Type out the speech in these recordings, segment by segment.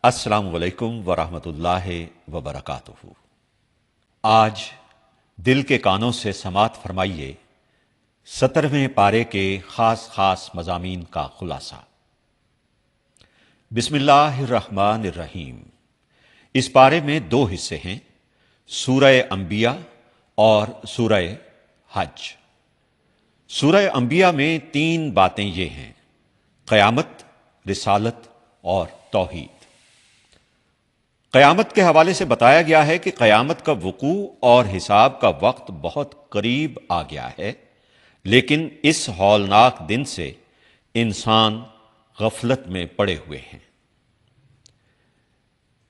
السلام علیکم ورحمۃ اللہ وبرکاتہ۔ آج دل کے کانوں سے سماعت فرمائیے 17ویں پارے کے خاص مضامین کا خلاصہ۔ بسم اللہ الرحمن الرحیم۔ اس پارے میں دو حصے ہیں، سورہ انبیاء اور سورہ حج۔ سورہ انبیاء میں 3 باتیں یہ ہیں: قیامت، رسالت اور توحید۔ قیامت کے حوالے سے بتایا گیا ہے کہ قیامت کا وقوع اور حساب کا وقت بہت قریب آ گیا ہے، لیکن اس ہولناک دن سے انسان غفلت میں پڑے ہوئے ہیں۔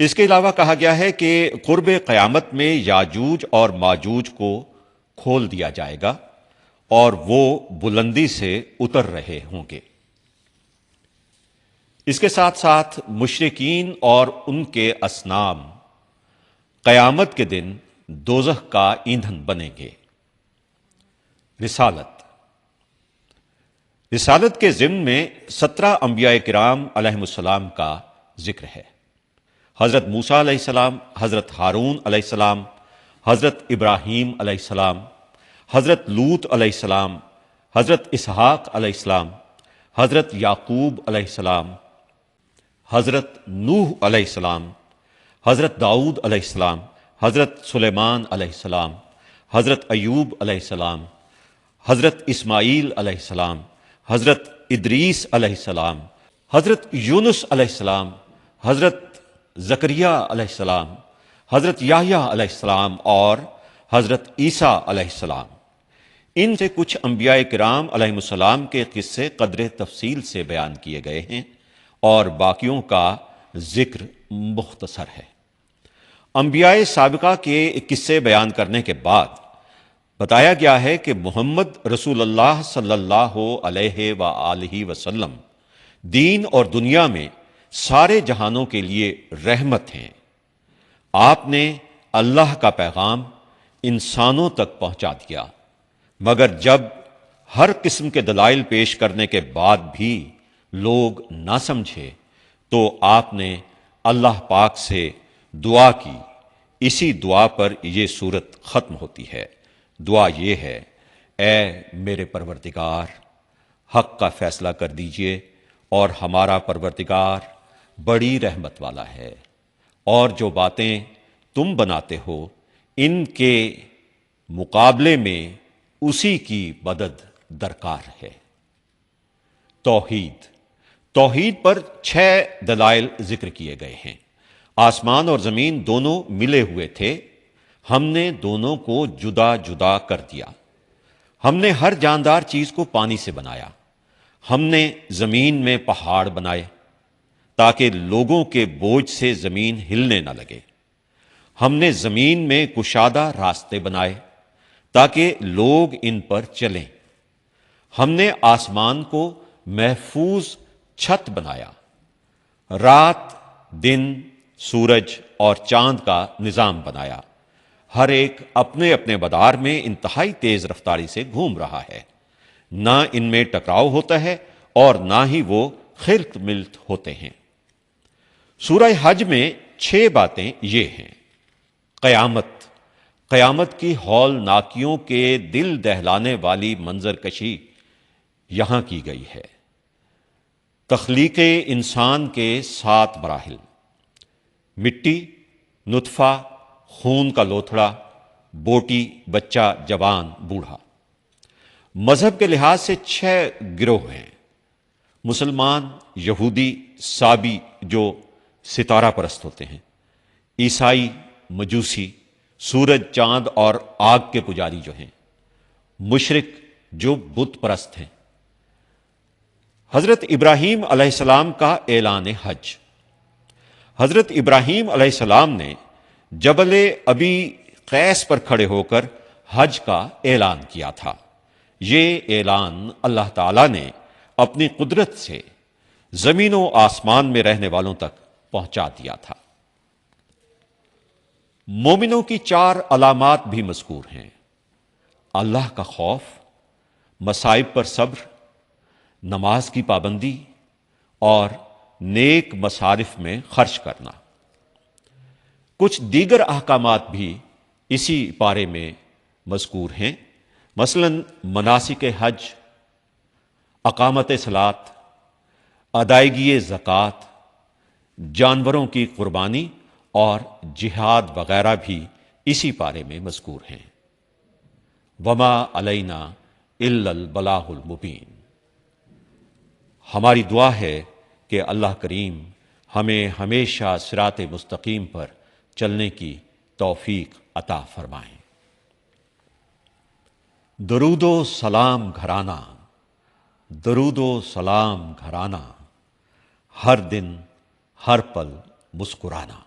اس کے علاوہ کہا گیا ہے کہ قرب قیامت میں یاجوج اور ماجوج کو کھول دیا جائے گا اور وہ بلندی سے اتر رہے ہوں گے۔ اس کے ساتھ ساتھ مشرکین اور ان کے اصنام قیامت کے دن دوزخ کا ایندھن بنیں گے۔ رسالت کے ضمن میں 17 انبیاء کرام علیہم السلام کا ذکر ہے۔ حضرت موسیٰ علیہ السلام، حضرت ہارون علیہ السلام، حضرت ابراہیم علیہ السلام، حضرت لوط علیہ السلام، حضرت اسحاق علیہ السلام، حضرت یعقوب علیہ السلام، حضرت نوح علیہ السلام، حضرت داؤد علیہ السلام، حضرت سلیمان علیہ السلام، حضرت ایوب علیہ السلام، حضرت اسماعیل علیہ السلام، حضرت ادریس علیہ السلام، حضرت یونس علیہ السلام، حضرت زکریا علیہ السلام، حضرت یحییٰ علیہ السلام اور حضرت عیسیٰ علیہ السلام۔ ان سے کچھ انبیاء کرام علیہم السلام کے قصے قدر تفصیل سے بیان کیے گئے ہیں اور باقیوں کا ذکر مختصر ہے۔ انبیاء سابقہ کے قصے بیان کرنے کے بعد بتایا گیا ہے کہ محمد رسول اللہ صلی اللہ علیہ وآلہ وسلم دین اور دنیا میں سارے جہانوں کے لیے رحمت ہیں۔ آپ نے اللہ کا پیغام انسانوں تک پہنچا دیا، مگر جب ہر قسم کے دلائل پیش کرنے کے بعد بھی لوگ نہ سمجھے تو آپ نے اللہ پاک سے دعا کی۔ اسی دعا پر یہ سورت ختم ہوتی ہے۔ دعا یہ ہے: اے میرے پروردگار، حق کا فیصلہ کر دیجئے، اور ہمارا پروردگار بڑی رحمت والا ہے، اور جو باتیں تم بناتے ہو ان کے مقابلے میں اسی کی مدد درکار ہے۔ توحید پر 6 دلائل ذکر کیے گئے ہیں۔ آسمان اور زمین دونوں ملے ہوئے تھے، ہم نے دونوں کو جدا جدا کر دیا۔ ہم نے ہر جاندار چیز کو پانی سے بنایا۔ ہم نے زمین میں پہاڑ بنائے تاکہ لوگوں کے بوجھ سے زمین ہلنے نہ لگے۔ ہم نے زمین میں کشادہ راستے بنائے تاکہ لوگ ان پر چلیں۔ ہم نے آسمان کو محفوظ چھت بنایا۔ رات، دن، سورج اور چاند کا نظام بنایا۔ ہر ایک اپنے اپنے مدار میں انتہائی تیز رفتاری سے گھوم رہا ہے۔ نہ ان میں ٹکراؤ ہوتا ہے اور نہ ہی وہ خلط ملت ہوتے ہیں۔ سورہ حج میں 6 باتیں یہ ہیں: قیامت کی ہولناکیوں کے دل دہلانے والی منظر کشی یہاں کی گئی ہے۔ تخلیق انسان کے 7 مراحل: مٹی، نطفہ، خون کا لوتھڑا، بوٹی، بچہ، جوان، بوڑھا۔ مذہب کے لحاظ سے 6 گروہ ہیں: مسلمان، یہودی، سابی جو ستارہ پرست ہوتے ہیں، عیسائی، مجوسی، سورج، چاند اور آگ کے پجاری جو ہیں، مشرک جو بت پرست ہیں۔ حضرت ابراہیم علیہ السلام کا اعلان حج۔ حضرت ابراہیم علیہ السلام نے جبل ابی قیس پر کھڑے ہو کر حج کا اعلان کیا تھا۔ یہ اعلان اللہ تعالیٰ نے اپنی قدرت سے زمین و آسمان میں رہنے والوں تک پہنچا دیا تھا۔ مومنوں کی 4 علامات بھی مذکور ہیں: اللہ کا خوف، مصائب پر صبر، نماز کی پابندی اور نیک مصارف میں خرچ کرنا۔ کچھ دیگر احکامات بھی اسی پارے میں مذکور ہیں، مثلا مناسک حج، اقامت صلاۃ، ادائیگی زکوٰۃ، جانوروں کی قربانی اور جہاد وغیرہ بھی اسی پارے میں مذکور ہیں۔ وما علینا الا البلاغ المبین۔ ہماری دعا ہے کہ اللہ کریم ہمیں ہمیشہ صراط مستقیم پر چلنے کی توفیق عطا فرمائیں۔ درود و سلام گھرانہ، درود و سلام گھرانہ، ہر دن ہر پل مسکرانا۔